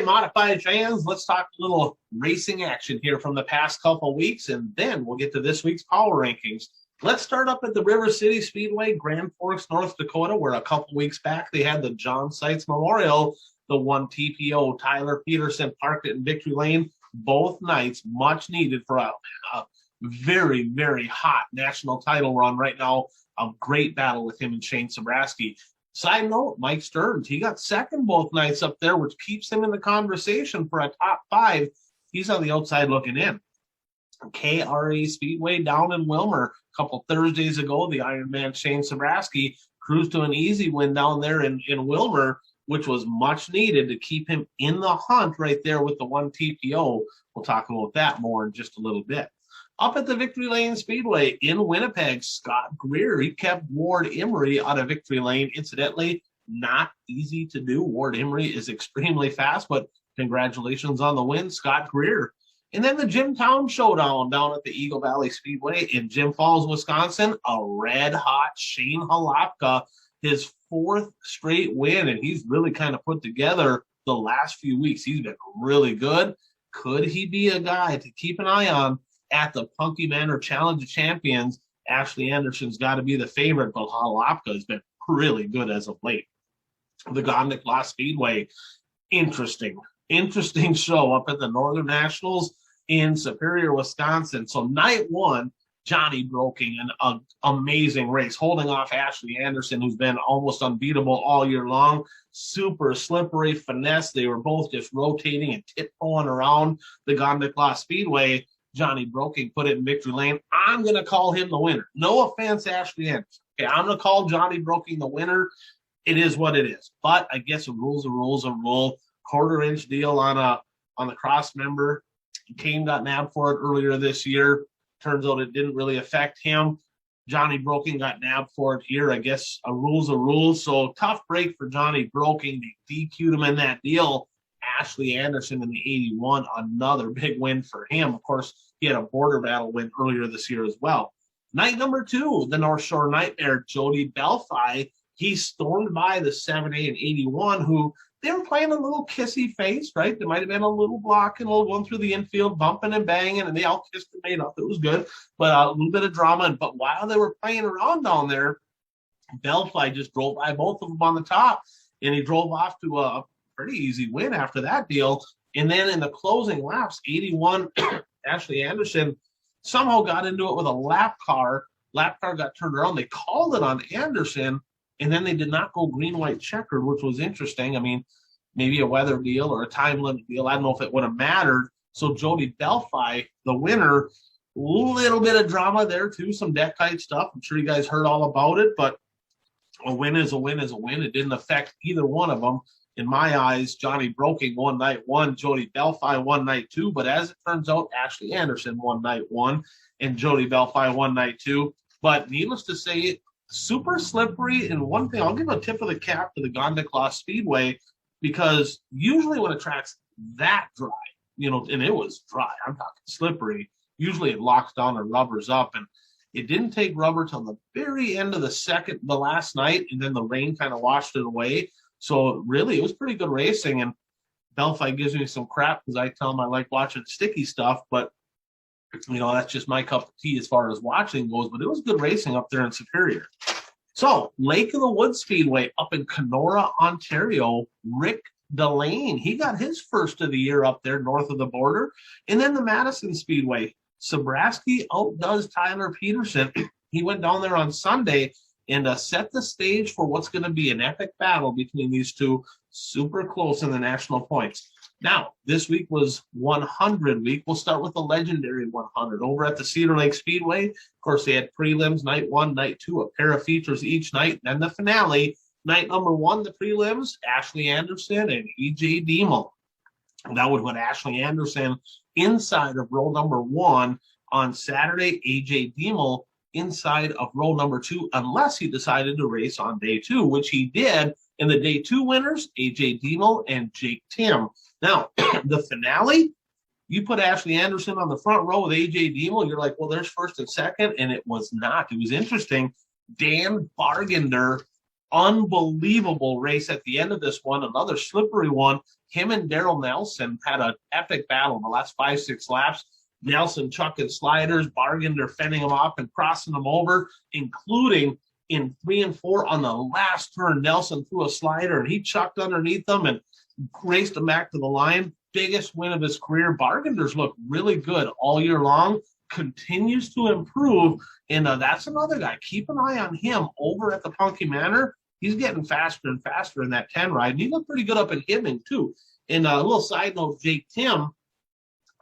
Modified fans, let's talk a little racing action here from the past couple weeks, and then we'll get to this week's power rankings. Let's start up at the River City Speedway, Grand Forks, North Dakota, where a couple weeks back they had the John Seitz Memorial. The one TPO, Tyler Peterson, parked it in Victory Lane. Both nights, much needed for a very, very hot national title run right now. A great battle with him and Shane Sobraski. Side note, Mike Stearns, he got second both nights up there, which keeps him in the conversation for a top 5. He's on the outside looking in. KRA Speedway down in Wilmer. A couple Thursdays ago, the Ironman Shane Sobraski cruised to an easy win down there in Wilmer, which was much needed to keep him in the hunt right there with the one TPO. We'll talk about that more in just a little bit. Up at the Victory Lane Speedway in Winnipeg, Scott Greer, he kept Ward Emery out of Victory Lane. Incidentally, not easy to do. Ward Emery is extremely fast, but congratulations on the win, Scott Greer. And then the Jimtown Showdown down at the Eagle Valley Speedway in Jim Falls, Wisconsin, a red-hot Shane Halapka, his 4th straight win, and he's really kind of put together the last few weeks. He's been really good. Could he be a guy to keep an eye on at the Punky Manor Challenge of Champions? Ashley Anderson's got to be the favorite, but Halapka has been really good as of late. The Gondikla Speedway, interesting show up at the Northern Nationals in Superior, Wisconsin. So night 1, Johnny Broking, an amazing race, holding off Ashley Anderson, who's been almost unbeatable all year long. Super slippery finesse. They were both just rotating and tiptoeing around the Gondikla Speedway. Johnny Broking put it in Victory Lane. I'm going to call him the winner. No offense, Ashley Anderson. Okay, I'm going to call Johnny Broking the winner. It is what it is. But I guess a rule's a rule. Quarter-inch deal on the cross member. Kane got nabbed for it earlier this year. Turns out it didn't really affect him. Johnny Broking got nabbed for it here. I guess a rule's a rule. So tough break for Johnny Broking. They DQ'd him in that deal. Ashley Anderson in the 81, another big win for him. Of course, he had a border battle win earlier this year as well. Night number 2, the North Shore Nightmare, Jody Belfi. He stormed by the 7A and 81, who they were playing a little kissy face, right? There might have been a little blocking, a little going through the infield, bumping and banging, and they all kissed and made up. It was good, but a little bit of drama. But while they were playing around down there, Belfi just drove by both of them on the top, and he drove off to a pretty easy win after that deal. And then in the closing laps, 81, Ashley Anderson somehow got into it with a lap car. Lap car got turned around. They called it on Anderson, and then they did not go green-white checkered, which was interesting. I mean, maybe a weather deal or a time limit deal. I don't know if it would have mattered. So Jody Belfi, the winner, little bit of drama there too, some deck height stuff. I'm sure you guys heard all about it, but a win is a win is a win. It didn't affect either one of them. In my eyes, Johnny Broking won night 1, Jody Belfi won night 2, but as it turns out, Ashley Anderson won night 1, and Jody Belfi won night 2. But needless to say, super slippery. And one thing, I'll give a tip of the cap to the Gondikla Speedway, because usually when a track's that dry, and it was dry, I'm talking slippery, usually it locks down and rubbers up, and it didn't take rubber till the very end of the last night, and then the rain kind of washed it away. So really, it was pretty good racing, and Belfi gives me some crap because I tell him I like watching sticky stuff, but that's just my cup of tea as far as watching goes. But it was good racing up there in Superior. So Lake of the Woods Speedway up in Kenora, Ontario, Rick Delane, he got his first of the year up there north of the border. And then the Madison Speedway, Sobraski outdoes Tyler Peterson. He went down there on Sunday and set the stage for what's going to be an epic battle between these two, super close in the national points. Now, this week was 100 week. We'll start with the legendary 100 over at the Cedar Lake Speedway. Of course, they had prelims, night 1, night 2, a pair of features each night. Then the finale, night number 1, the prelims, Ashley Anderson and E.J. Diemel. That would put Ashley Anderson inside of row number 1 on Saturday. E.J. Diemel inside of row number 2, unless he decided to race on day 2, which he did. And the day 2 winners, A.J. Diemel and Jake Tim. Now, the finale, you put Ashley Anderson on the front row with A.J. Diemel, you're like, well, there's first and second, and it was not. It was interesting. Dan Bargender, unbelievable race at the end of this one, another slippery one. him and Daryl Nelson had an epic battle in the last 5-6 laps. Nelson chucking sliders, Bargander fending him off and crossing him over, including in 3 and 4 on the last turn. Nelson threw a slider and he chucked underneath them and raced him back to the line. Biggest win of his career. Bargander's look really good all year long, continues to improve, and that's another guy. Keep an eye on him over at the Punky Manor. He's getting faster and faster in that 10 ride, and he looked pretty good up in Hibbing too. And a little side note, Jake Tim,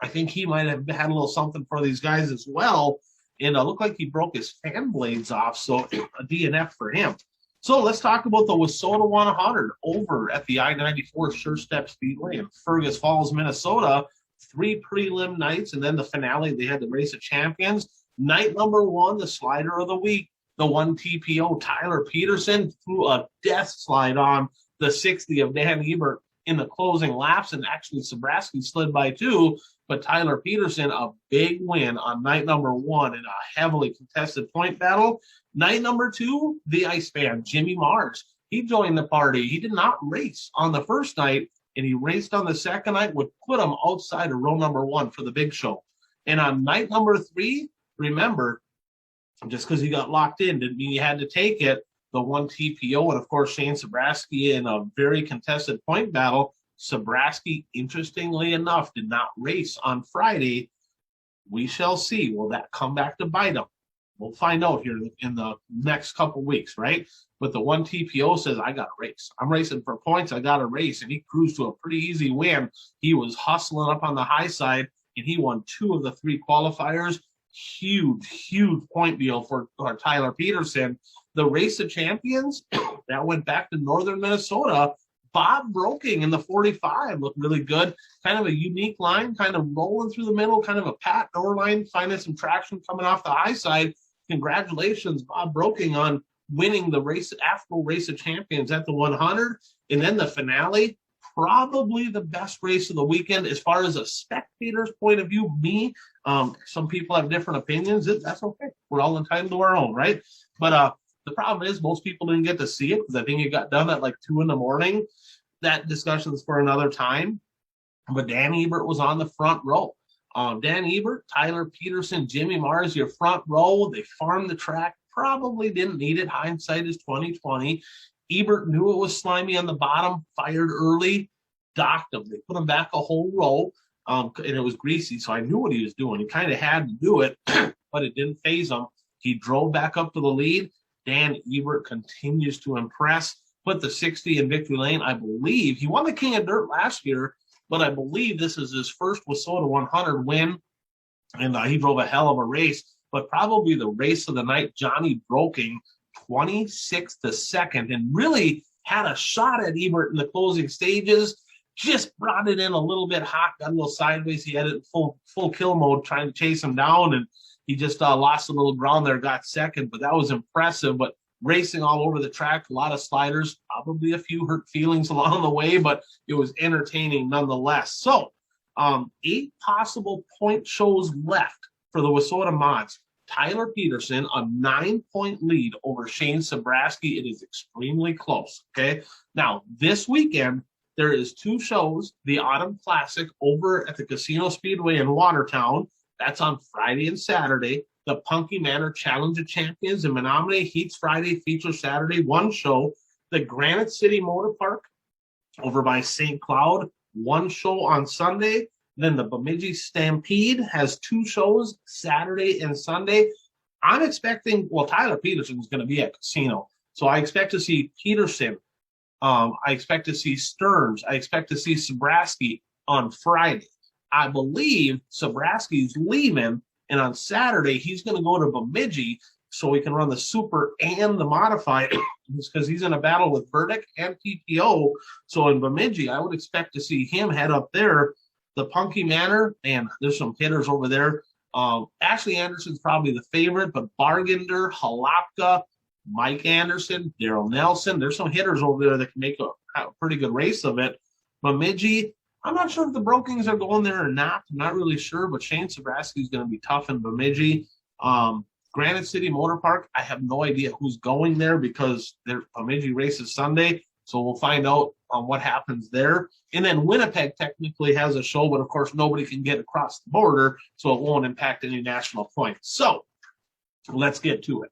I think he might have had a little something for these guys as well, and it looked like he broke his fan blades off, so a DNF for him. So let's talk about the Wissota 100 over at the I-94 Sure Step Speedway in Fergus Falls, Minnesota. 3 prelim nights, and then the finale, they had the Race of Champions. Night number 1, the slider of the week, the 1 TPO, Tyler Peterson, threw a death slide on the 60 of Dan Ebert in the closing laps, and actually Sobraski slid by 2, but Tyler Peterson, a big win on night number 1 in a heavily contested point battle. Night number 2, the Iceman, Jimmy Mars. He joined the party. He did not race on the first night, and he raced on the second night, would put him outside of row number 1 for the big show. And on night number 3, remember, just because he got locked in didn't mean he had to take it. The 1 TPO, and of course Shane Sobraski in a very contested point battle. Sobraski, interestingly enough, did not race on Friday. We shall see. Will that come back to bite him? We'll find out here in the next couple weeks, right? But the 1 TPO says, I got to race. I'm racing for points. I got to race. And he cruised to a pretty easy win. He was hustling up on the high side, and he won 2 of the 3 qualifiers. Huge point deal for Tyler Peterson. The Race of Champions, that went back to northern Minnesota. Bob Broking in the 45 looked really good. Kind of a unique line, kind of rolling through the middle, kind of a pat door line, finding some traction coming off the high side. Congratulations, Bob Broking, on winning the actual Race of Champions at the 100. And then the finale, probably the best race of the weekend as far as a spectator's point of view. Some people have different opinions. That's okay. We're all entitled to our own, right? But the problem is most people didn't get to see it because I think it got done at like 2 a.m. That discussion's for another time. But Dan Ebert was on the front row. Dan Ebert, Tyler Peterson, Jimmy Mars, your front row. They farmed the track. Probably didn't need it. Hindsight is 2020. Ebert knew it was slimy on the bottom, fired early, docked him. They put him back a whole row, and it was greasy, so I knew what he was doing. He kind of had to do it, but it didn't faze him. He drove back up to the lead. Dan Ebert continues to impress. Put the 60 in victory lane. I believe he won the King of Dirt last year, but I believe this is his first Wissota 100 win, and he drove a hell of a race. But probably the race of the night, Johnny Broking, 26th to 2nd, and really had a shot at Ebert in the closing stages. Just brought it in a little bit hot, got a little sideways. He had it in full kill mode, trying to chase him down, and he just lost a little ground there, got second. But that was impressive. But racing all over the track, a lot of sliders, probably a few hurt feelings along the way, but it was entertaining nonetheless. So 8 possible point shows left for the Wissota Mods. Tyler Peterson, a 9-point lead over Shane Sobraski. It is extremely close, okay? Now, this weekend, there is 2 shows, the Autumn Classic over at the Casino Speedway in Watertown. That's on Friday and Saturday. The Punky Manor Challenge of Champions in Menominee, Heats Friday, Features Saturday, 1 show. The Granite City Motor Park over by St. Cloud, 1 show on Sunday. Then the Bemidji Stampede has 2 shows, Saturday and Sunday. I'm expecting, Tyler Peterson is going to be at Casino. So I expect to see Peterson. I expect to see Stearns. I expect to see Sobraski on Friday. I believe Sobraski's leaving, and on Saturday he's going to go to Bemidji so he can run the Super and the Modified because he's in a battle with Burdick and PTO. So in Bemidji, I would expect to see him head up there. The Punky Manor, and there's some hitters over there. Ashley Anderson's probably the favorite, but Bargander, Halapka, Mike Anderson, Daryl Nelson, there's some hitters over there that can make a pretty good race of it. Bemidji, I'm not sure if the Brokings are going there or not. I'm not really sure, but Shane Sobraski is going to be tough in Bemidji. Granite City Motor Park, I have no idea who's going there because their Bemidji race is Sunday, so we'll find out on what happens there. And then Winnipeg technically has a show, but of course nobody can get across the border, so it won't impact any national points. So let's get to it.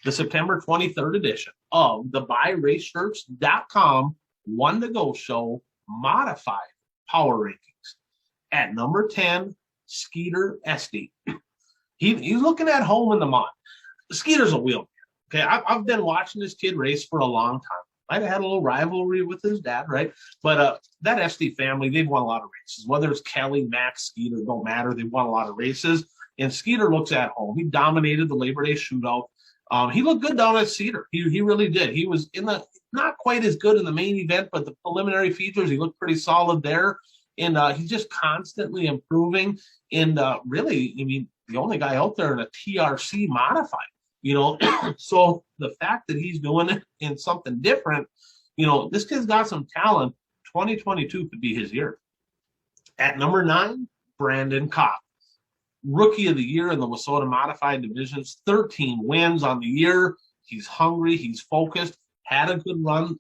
The September 23rd edition of the BuyRaceShirts.com One to Go Show modified power rankings. At number 10, Skeeter Esty. He's looking at home in the mud. Skeeter's a wheelman. Okay, I've been watching this kid race for a long time. Might have had a little rivalry with his dad, right? But that Esty family, they've won a lot of races. Whether it's Kelly, Max, Skeeter, don't matter. They've won a lot of races. And Skeeter looks at home. He dominated the Labor Day shootout. He looked good down at Cedar. He really did. He was in the not quite as good in the main event, but the preliminary features, he looked pretty solid there. And he's just constantly improving. And really, I mean, the only guy out there in a TRC modified, you know. So the fact that he's doing it in something different, you know, this kid's got some talent. 2022 could be his year. At number 9, Brandon Kopp. Rookie of the year in the Wissota Modified Divisions, 13 wins on the year. He's hungry. He's focused. Had a good run.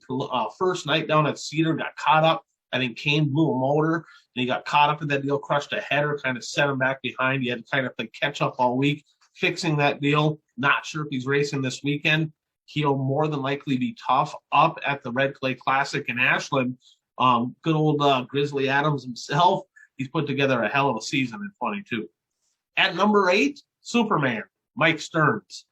First night down at Cedar, got caught up. I think Kane blew a motor, and he got caught up in that deal, crushed a header, kind of set him back behind. He had to kind of play catch up all week, fixing that deal. Not sure if he's racing this weekend. He'll more than likely be tough up at the Red Clay Classic in Ashland. Good old Grizzly Adams himself. He's put together a hell of a season in 22. At number 8, Superman, Mike Stearns.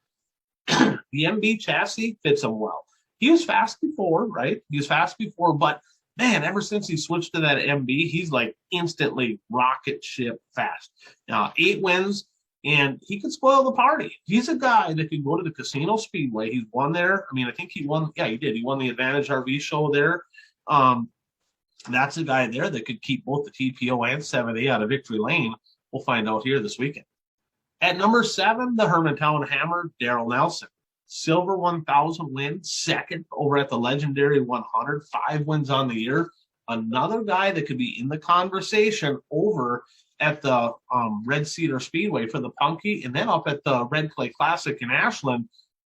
The MB chassis fits him well. He was fast before, right? He was fast before, but man, ever since he switched to that MB, he's like instantly rocket ship fast. 8 wins, and he could spoil the party. He's a guy that could go to the Casino Speedway. He's won there. I mean, I think he won. Yeah, he did. He won the Advantage RV show there. That's a guy there that could keep both the TPO and 7A out of Victory Lane. We'll find out here this weekend. At number 7, the Hermantown Hammer, Daryl Nelson. Silver 1000 win, second over at the legendary 100, 5 wins on the year. Another guy that could be in the conversation over at the Red Cedar Speedway for the Punky, and then up at the Red Clay Classic in Ashland.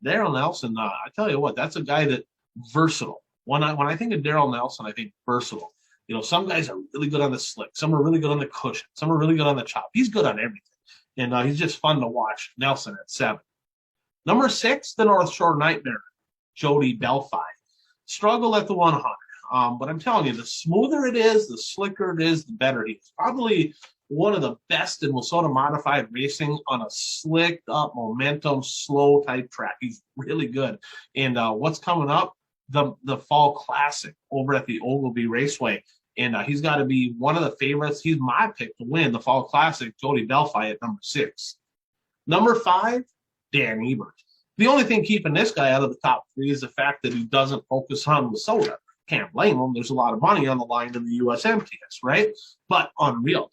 Daryl Nelson, I tell you what, that's a guy that versatile. When I think of Daryl Nelson, I think versatile. You know, some guys are really good on the slick. Some are really good on the cushion. Some are really good on the chop. He's good on everything. And he's just fun to watch. Nelson at 7. Number 6, the North Shore Nightmare, Jody Belfi. Struggle at the 100. But I'm telling you, the smoother it is, the slicker it is, the better he is. Probably one of the best in Wissota Modified racing on a slicked up, momentum, slow type track. He's really good. And what's coming up? The Fall Classic over at the Ogilvie Raceway. And he's got to be one of the favorites. He's my pick to win the Fall Classic, Jody Belfi at number 6. Number 5, Dan Ebert. The only thing keeping this guy out of the top 3 is the fact that he doesn't focus on Wissota. Can't blame him. There's a lot of money on the line in the USMTS, right? But unreal.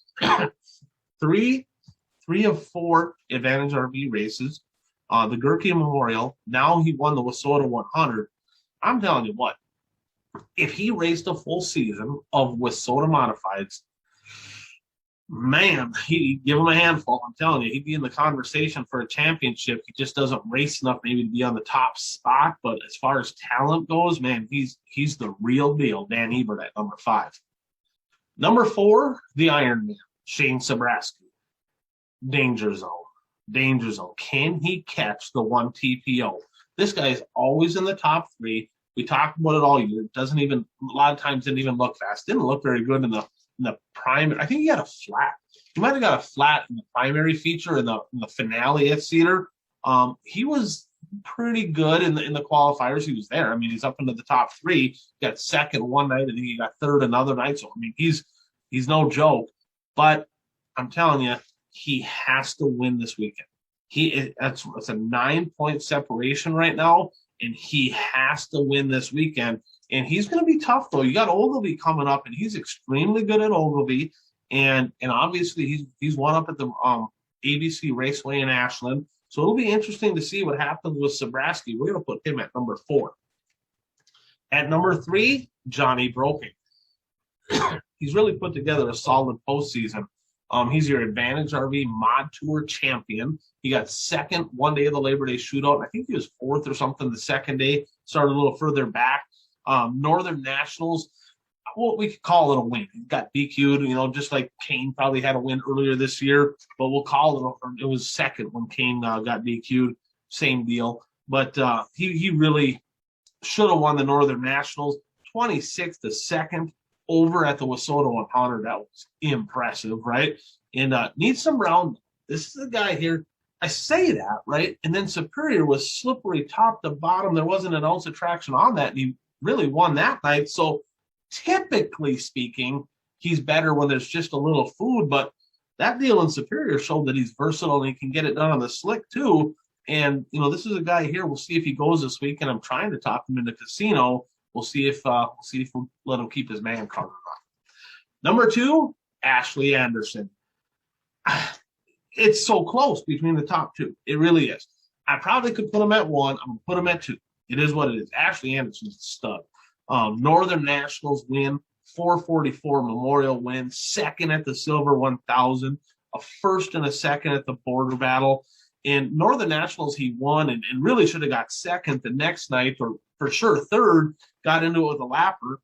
3 of 4 Advantage RV races. The Gerke Memorial. Now he won the Wissota 100. I'm telling you what, if he raced a full season of Wissota Modifieds, man, he'd give him a handful. I'm telling you, he'd be in the conversation for a championship. He just doesn't race enough maybe to be on the top spot. But as far as talent goes, man, he's the real deal. Dan Ebert at number 5. Number 4, the Iron Man, Shane Sabraski. Danger zone. Danger zone. Can he catch the 1 TPO? This guy is always in the top 3. We talked about it all year. It doesn't even, a lot of times, didn't even look fast. Didn't look very good in the primary. I think he had a flat. He might have got a flat in the primary feature in the finale at Cedar. He was pretty good in the qualifiers. He was there. I mean, he's up into the top 3. He got second one night, and he got third another night. So I mean, he's no joke. But I'm telling you, he has to win this weekend. It's a 9-point separation right now, and he has to win this weekend. And he's going to be tough, though. You got Ogilvie coming up, and he's extremely good at Ogilvie. And obviously, he's won up at the ABC Raceway in Ashland. So it'll be interesting to see what happens with Sabraski. We're going to put him at number 4. At number 3, Johnny Broking. He's really put together a solid postseason. He's your Advantage RV Mod Tour champion. He got second one day of the Labor Day shootout. I think he was 4th or something the second day. Started a little further back. Northern Nationals. what we could call it a win. He got DQ'd, just like Kane probably had a win earlier this year, but we'll call it was second when Kane got DQ'd. Same deal. But he really should have won the Northern Nationals. 26th to second over at the Wissota 100. That was impressive, right? And needs some round. This is the guy here. I say that, right? And then Superior was slippery top to bottom. There wasn't an ounce of traction on that, and he really won that night. So typically speaking, he's better when there's just a little food, but that deal in Superior showed that he's versatile and he can get it done on the slick too. And, this is a guy here. We'll see if he goes this week, and I'm trying to talk him into casino. We'll see if we'll let him keep his man card or not. Number 2, Ashley Anderson. It's so close between the top 2. It really is. I probably could put him at 1. I'm going to put him at 2. It is what it is. Ashley Anderson's a stud. Northern Nationals win, 444 Memorial win, second at the Silver 1000, a first and a second at the Border Battle. In Northern Nationals, he won and really should have got second the next night, or for sure third, got into it with a lapper.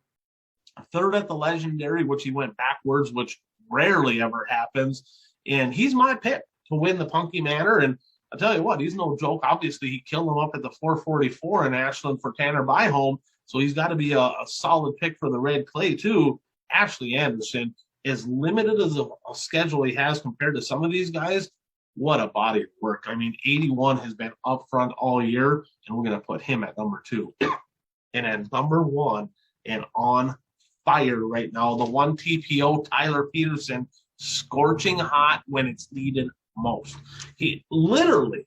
Third at the Legendary, which he went backwards, which rarely ever happens. And he's my pick to win the Punky Manor. And I'll tell you what, he's no joke. Obviously, he killed him up at the 444 in Ashland for Tanner Byholm. So he's got to be a solid pick for the Red Clay, too. Ashley Anderson, as limited as a schedule he has compared to some of these guys, what a body of work. I mean, 81 has been up front all year, and we're going to put him at number 2. And at number 1, and on fire right now, the 1 TPO, Tyler Peterson, scorching hot when it's needed most. He literally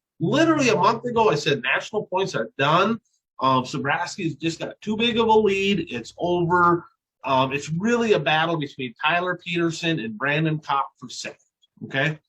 a month ago, I said national points are done. Sobraski's just got too big of a lead. It's over. It's really a battle between Tyler Peterson and Brandon Kopp for second. Okay.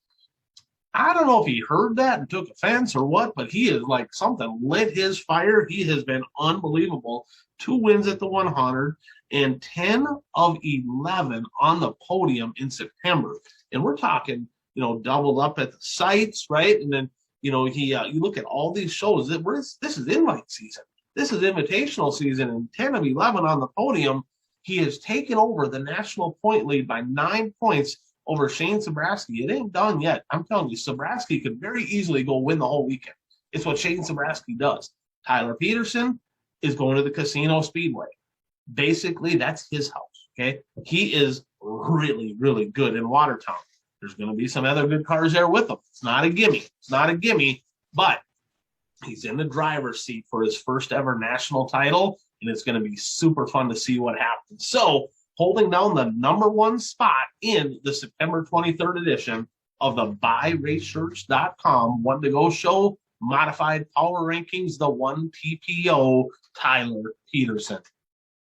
I don't know if he heard that and took offense or what, but he is like something lit his fire. He has been unbelievable. 2 wins at the 100 and 10 of 11 on the podium in September. And we're talking, doubled up at the sites, right? And then, you look at all these shows. This is invite season. This is invitational season, and 10 of 11 on the podium. He has taken over the national point lead by 9 points over Shane Sobraski. It ain't done yet. I'm telling you, Sobraski could very easily go win the whole weekend. It's what Shane Sobraski does. Tyler Peterson is going to the Casino Speedway. Basically, that's his house, okay? He is really, really good in Watertown. There's going to be some other good cars there with him. It's not a gimme, but he's in the driver's seat for his first ever national title, and it's going to be super fun to see what happens. So, holding down the number 1 spot in the September 23rd edition of the BuyRaceShirts.com One to Go Show Modified Power Rankings, the 1 TPO, Tyler Peterson.